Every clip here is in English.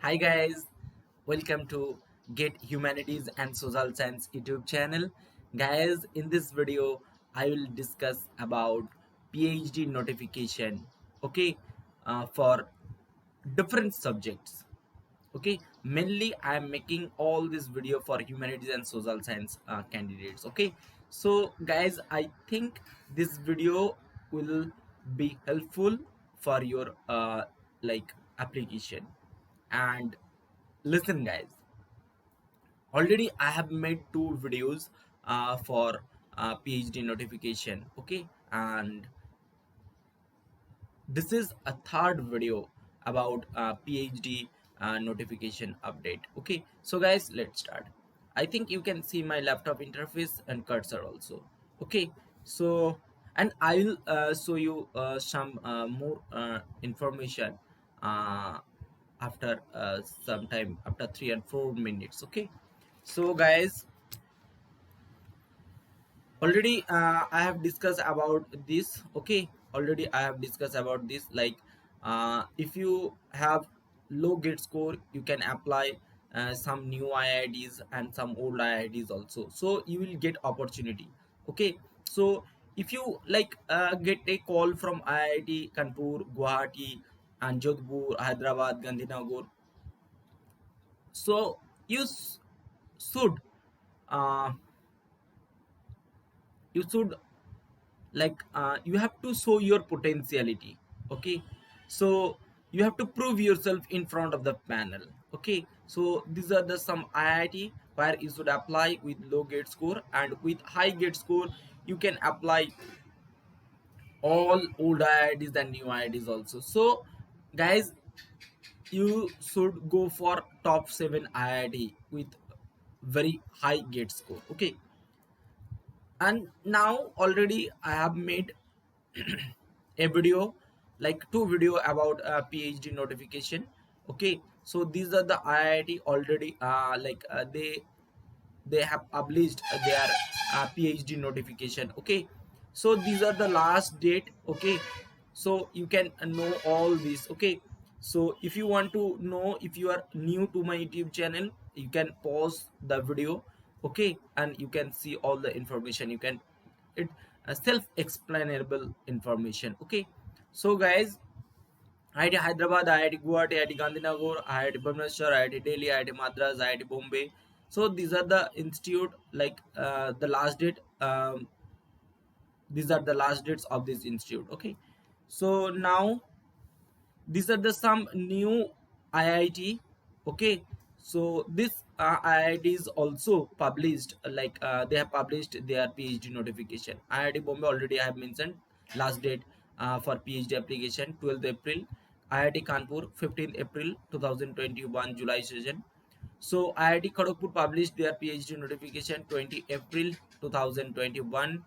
Hi guys, welcome to Get Humanities and Social Science YouTube channel. Guys, in this video, I will discuss about PhD notification. Okay, for different subjects. Okay, mainly I am making all this video for humanities and social science candidates. Okay, so guys, I think this video will be helpful for your like application. And listen guys, already I have made two videos for PhD notification. Okay, and this is a third video about PhD notification update. Okay, so guys, let's start. I think you can see my laptop interface and cursor also. Okay, so and I will show you some more information uh, after some time, after 3 and 4 minutes. Okay, so guys, already I have discussed about this. Okay, already I have discussed about this, like if you have low gate score, you can apply some new IITs and some old IITs also, so you will get opportunity. Okay, so if you like get a call from IIT Kanpur, Guwahati and Jodhpur, Hyderabad, Gandhinagar, so you should uh, you should like you have to show your potentiality. Okay, so you have to prove yourself in front of the panel. Okay, so these are the some IIT where you should apply with low gate score, and with high gate score you can apply all old IITs and new IITs also. So guys, you should go for top 7 IIT with very high gate score. Okay, and now already I have made a video, like two video about PhD notification. Okay, so these are the IIT already they have published their PhD notification. Okay, so these are the last date. Okay, so you can know all this. Okay, so if you want to know, if you are new to my YouTube channel, you can pause the video. Okay, and you can see all the information. You can it self-explainable information. Okay, so guys, IIT Hyderabad, IIT Guwahati, IIT Gandhinagar, IIT Bhubaneswar, IIT Delhi, IIT Madras, IIT Bombay. So these are the institute, like the last date. These are the last dates of this institute. Okay, so now these are the some new IIT. Okay, so this IIT is also published, like they have published their PhD notification. IIT Bombay already I have mentioned last date for PhD application 12th April. IIT Kanpur 15th April 2021 July session. So IIT Kharagpur published their PhD notification 20 April 2021,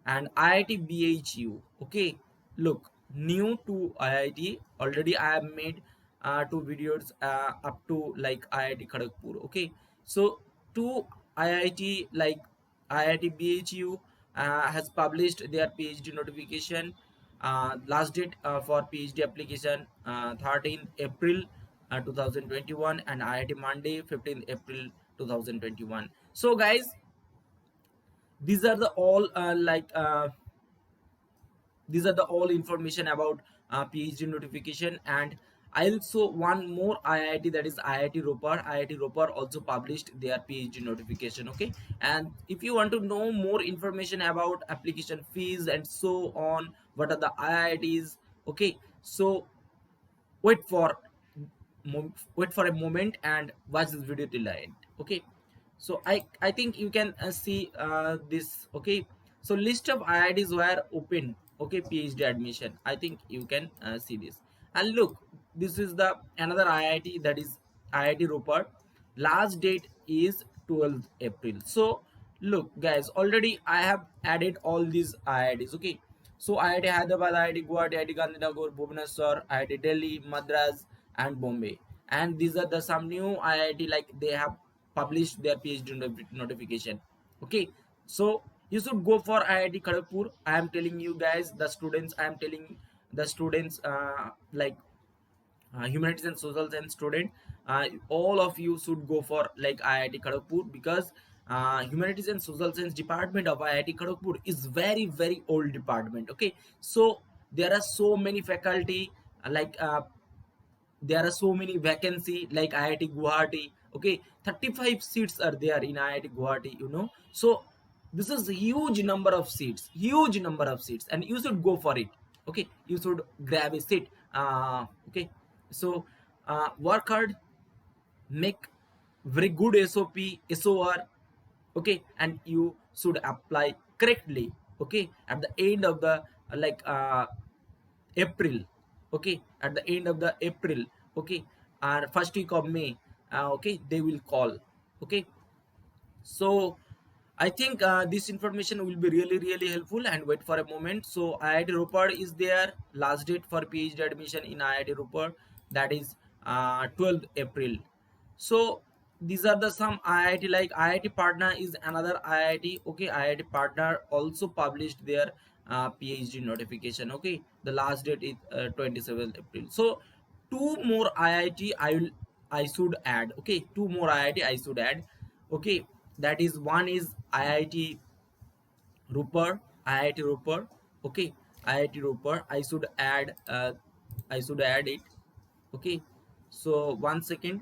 and IIT BHU. Okay, look, new to IIT, already I have made two videos up to like IIT Kharagpur. Okay, so two IIT, like IIT BHU has published their PhD notification. Last date for PhD application 13th April 2021, and IIT Monday 15th April 2021. So guys, these are the all these are the all information about PhD notification. And I also one more IIT, that is IIT Ropar. IIT Ropar also published their PhD notification. Okay, and if you want to know more information about application fees and so on, what are the IITs? Okay, so wait for wait for a moment and watch this video till the end. Okay, so I think you can see this. Okay, so list of IITs were open. Okay, PhD admission, I think you can see this. And look, this is the another IIT, that is IIT Ropar. Last date is 12th April. So look guys, already I have added all these IITs. Okay, so IIT Hyderabad, IIT Guwahati, IIT Gandhinagar, Bhubaneswar, IIT Delhi, Madras, and Bombay. And these are the some new IIT, like they have published their PhD notification. Okay, so you should go for IIT Kharagpur. I am telling you guys, the students, I am telling the students like humanities and social science student, all of you should go for like IIT Kharagpur, because humanities and social science department of IIT Kharagpur is very very old department. Okay, so there are so many faculty, like there are so many vacancy like IIT Guwahati. Okay, 35 seats are there in IIT Guwahati, you know. So this is a huge number of seats, huge number of seats, and you should go for it. Okay, you should grab a seat. Okay, so work hard, make very good SOR. Okay, and you should apply correctly. Okay, at the end of the like April. Okay, at the end of the April. Okay, and first week of May. Okay, they will call. Okay, so I think this information will be really really helpful. And wait for a moment. So IIT Ropar is there. Last date for PhD admission in IIT Ropar, that is 12th April. So these are the some IIT, like IIT Patna is another IIT. Okay, IIT Patna also published their PhD notification. Okay, the last date is 27th April. So two more IIT I should add. Okay, two more IIT I should add. Okay, that is, one is IIT Rupar, IIT Rupar. Okay, IIT Rupar. I should add it. Okay, so 1 second.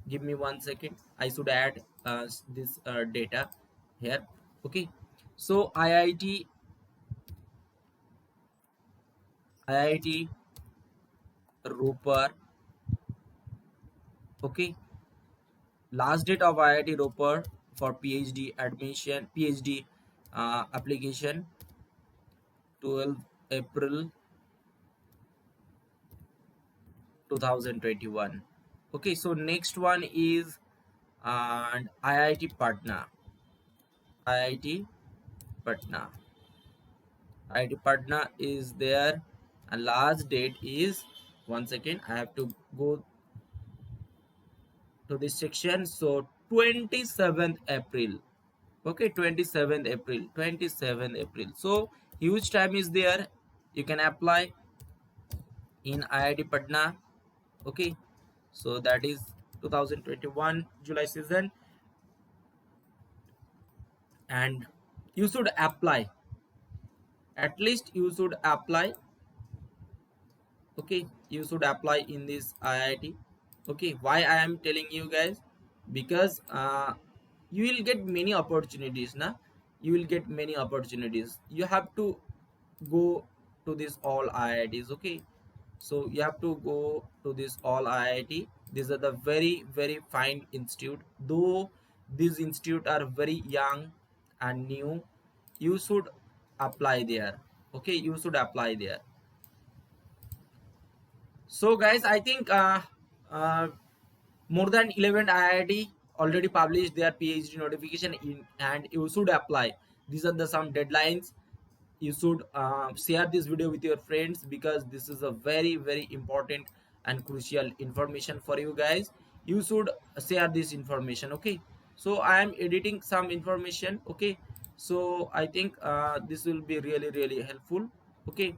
Give me 1 second. I should add this data here. Okay, so IIT Rupar. Okay, last date of IIT Ropar for PhD admission, PhD application, 12 April 2021. Okay, so next one is and IIT Patna. IIT Patna. IIT Patna is there, and last date is, 1 second. I have to go to this section. So 27th April. Okay, 27th April, 27th April. So huge time is there. You can apply in IIT Patna. Okay, so that is 2021 July season, and you should apply. At least you should apply. Okay, you should apply in this IIT. Okay, why I am telling you guys? Because you will get many opportunities na. You will get many opportunities. You have to go to this all IITs. Okay, so you have to go to this all IIT. These are the very very fine institute, though these institute are very young and new. You should apply there. Okay, you should apply there. So guys, I think uh, more than 11 IIT already published their PhD notification in, and you should apply. These are the some deadlines. You should share this video with your friends, because this is a very very important and crucial information for you guys. You should share this information. Okay, so I am editing some information. Okay, so I think this will be really really helpful. Okay,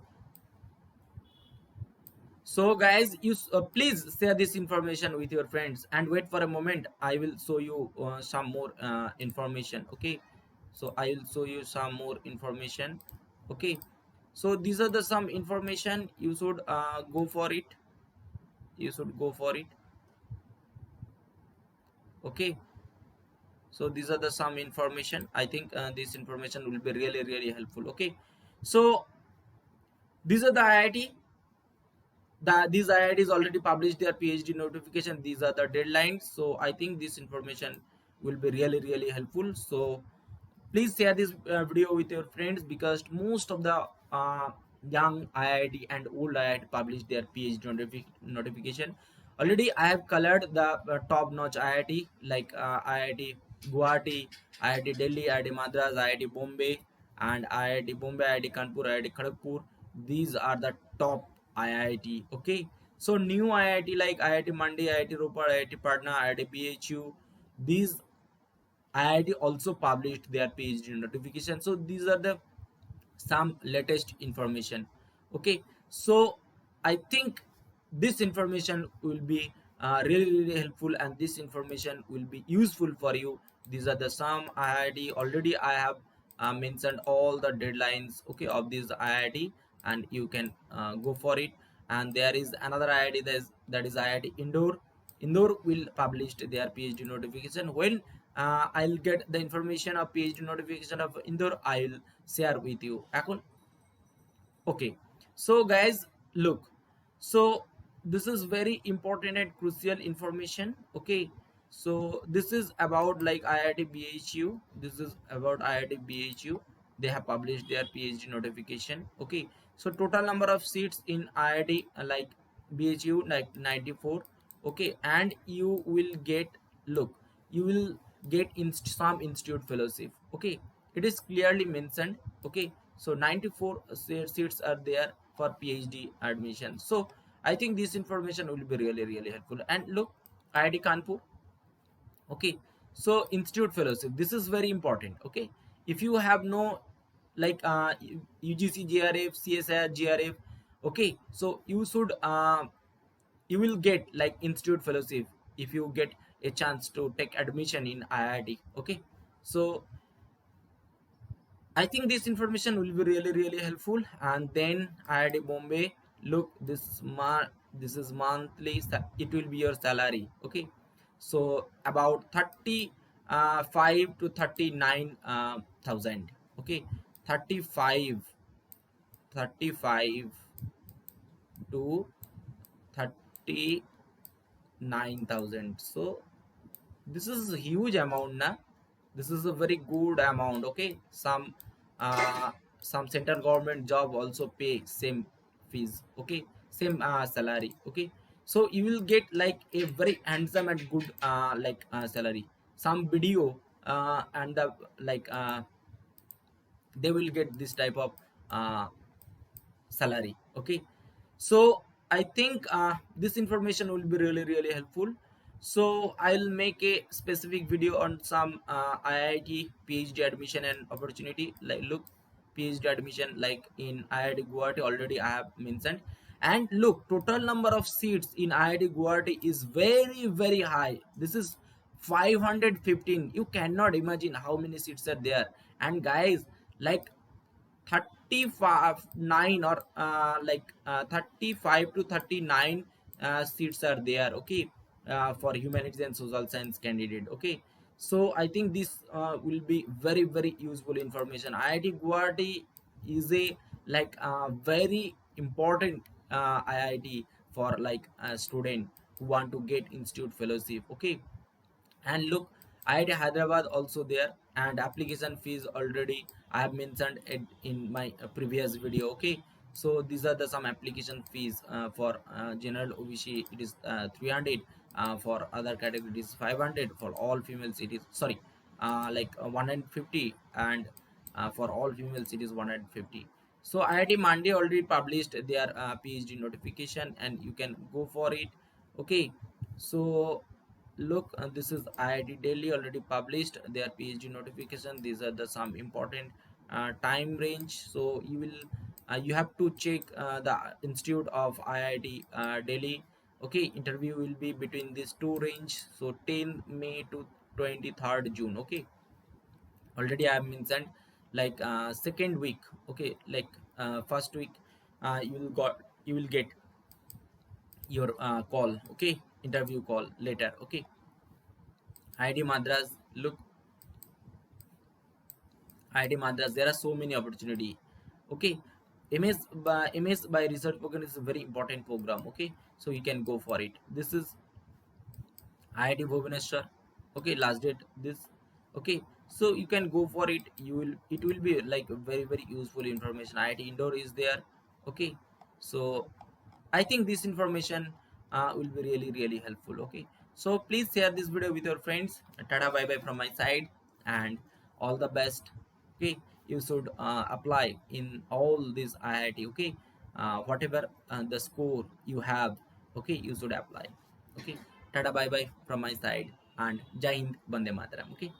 so guys, you please share this information with your friends, and wait for a moment. I will show you some more information. Okay, so I will show you some more information. Okay, so these are the some information. You should go for it. You should go for it. Okay, so these are the some information. I think this information will be really really helpful. Okay, so these are the IIT. These IITs already published their PhD notification. These are the deadlines. So I think this information will be really really helpful. So please share this video with your friends, because most of the young IIT and old IIT published their PhD notification. Already I have colored the top notch IIT, like IIT Guwahati, IIT Delhi, IIT Madras, IIT Bombay, and IIT Bombay, IIT Kanpur, IIT Kharagpur. These are the top IIT. Okay, so new IIT like IIT Mandi, IIT Ropar, IIT Patna, IIT BHU, these IIT also published their PhD notification. So these are the some latest information. Okay, so I think this information will be really helpful, and this information will be useful for you. These are the some IIT. Already I have mentioned all the deadlines, okay, of this IIT, and you can go for it. And there is another IIT, that is IIT Indore. Indore will publish their PhD notification. When I'll get the information of PhD notification of Indore, I'll share with you. Okay, so guys, look, so this is very important and crucial information. Okay, so this is about like IIT BHU. This is about IIT BHU. They have published their PhD notification. Okay, so total number of seats in IIT like BHU like 94. Okay, and you will get, look, you will get some institute fellowship. Okay, it is clearly mentioned. Okay, so 94 seats are there for PhD admission. So I think this information will be really helpful. And look, IIT Kanpur. Okay, so institute fellowship, this is very important. Okay, if you have no like UGC GRF, CSIR GRF, okay, so you should you will get like institute fellowship if you get a chance to take admission in IIT. Okay, so I think this information will be really helpful. And then IIT Bombay, look, this is monthly, it will be your salary. Okay, so about 35 to 39 thousand. Okay, 35 35 to 39,000. So this is a huge amount na. This is a very good amount. Okay, some central government job also pay same fees. Okay, same salary. Okay, so you will get like a very handsome and good salary. Some video and the like they will get this type of uh, salary. Okay, so I think this information will be really helpful. So I'll make a specific video on some IIT PhD admission and opportunity. Like, look, PhD admission like in IIT Guwahati already I have mentioned. And look, total number of seats in IIT Guwahati is very high. This is 515. You cannot imagine how many seats are there. And guys, like 35 9 or 35 to 39 seats are there. Okay, for humanities and social science candidate. Okay, so I think this will be very useful information. IIT Guwahati is a like very important IIT for like a student who want to get institute fellowship. Okay, and look, IIT Hyderabad also there, and application fees already I have mentioned it in my previous video. Okay, so these are the some application fees for general OBC it is 300, for other categories 500, for all females it is sorry 150, and for all females it is 150. So IIT Mandi already published their PhD notification, and you can go for it. Okay, so look, this is IIT Delhi already published their PhD notification. These are the some important time range. So you have to check the institute of IIT Delhi. Okay, interview will be between these two range. So 10 May to 23rd June. Okay, already I have mentioned like second week. Okay, like first week you will get your call. Okay, interview call later. Okay, IIT Madras, look, IIT Madras, there are so many opportunity. Okay, MS by research program is a very important program. Okay, so you can go for it. This is IIT Bhubaneswar. Okay, last date this. Okay, so you can go for it. It will be like very useful information. IIT Indore is there. Okay, so I think this information will be really helpful. Okay, so please share this video with your friends. Tata bye bye from my side, and all the best. Okay, you should apply in all these IIT. Okay, whatever the score you have. Okay, you should apply. Okay, Tata bye bye from my side, and Jai Hind, Bande Mataram. Okay.